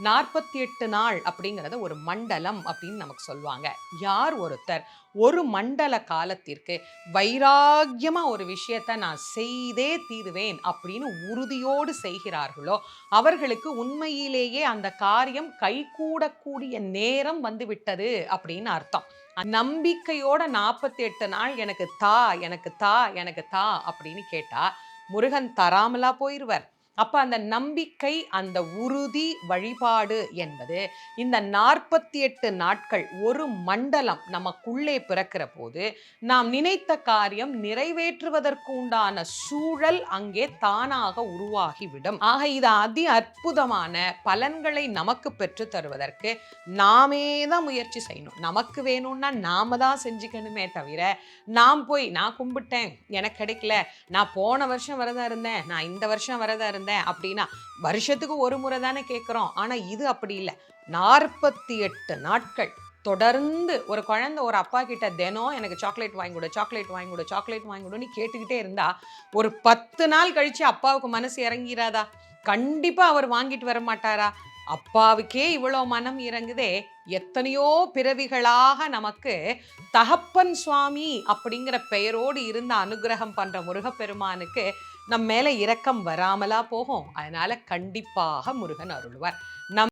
48 நாள் அப்படிங்கிறத ஒரு மண்டலம் அப்படின்னு நமக்கு சொல்லுவாங்க. யார் ஒருத்தர் ஒரு மண்டல காலத்திற்கு வைராக்கியமா ஒரு விஷயத்த நான் செய்தே தீருவேன் அப்படின்னு உறுதியோடு செய்கிறார்களோ, அவர்களுக்கு உண்மையிலேயே அந்த காரியம் கைகூடக்கூடிய நேரம் வந்துவிட்டது அப்படின்னு அர்த்தம். நம்பிக்கையோட 48 நாள் எனக்கு தா, எனக்கு தா, எனக்கு தா அப்படின்னு கேட்டா, முருகன் தராமலா போயிருவர்? அப்ப அந்த நம்பிக்கை, அந்த உறுதி, வழிபாடு என்பது இந்த 48 நாட்கள் ஒரு மண்டலம் நமக்குள்ளே பிறக்கிற போது, நாம் நினைத்த காரியம் நிறைவேற்றுவதற்கு உண்டான சூழல் அங்கே தானாக உருவாகிவிடும். ஆக இது அதி அற்புதமான பலன்களை நமக்கு பெற்று தருவதற்கு நாமே தான் முயற்சி செய்யணும். நமக்கு வேணும்னா நாம தான் செஞ்சுக்கணுமே தவிர, நான் கும்பிட்டேன், எனக்கு கிடைக்கல, நான் போன வருஷம் விரதம் இருந்தேன், நான் இந்த வருஷம் விரதம் இருந்தேன் அப்படின்னா, வருஷத்துக்கு ஒரு முறை தானே கேட்குறோம். ஆனா இது அப்படி இல்ல. 48 நாட்கள் தொடர்ந்து ஒரு குழந்தை ஒரு அப்பா கிட்ட தினம் எனக்கு சாக்லேட் வாங்கி கொடு, சாக்லேட் வாங்கி கொடு, சாக்லேட் வாங்கி கொடுன்னு கேட்டுக்கிட்டே இருந்தா, ஒரு 10 நாள் கழிச்சு அப்பாவுக்கு மனசு இறங்கிறாதா? கண்டிப்பா அவர் வாங்கிட்டு வர மாட்டாரா? அப்பாவுக்கே இவ்வளோ மனம் இறங்குதே, எத்தனையோ பிறவிகளாக நமக்கு தகப்பன் சுவாமி அப்படிங்கிற பெயரோடு இருந்து அனுக்கிரகம் பண்ற முருகப்பெருமானுக்கு நம் மேல இரக்கம் வராமலா போகும். அதனால கண்டிப்பாக முருகன் அருள்வார்.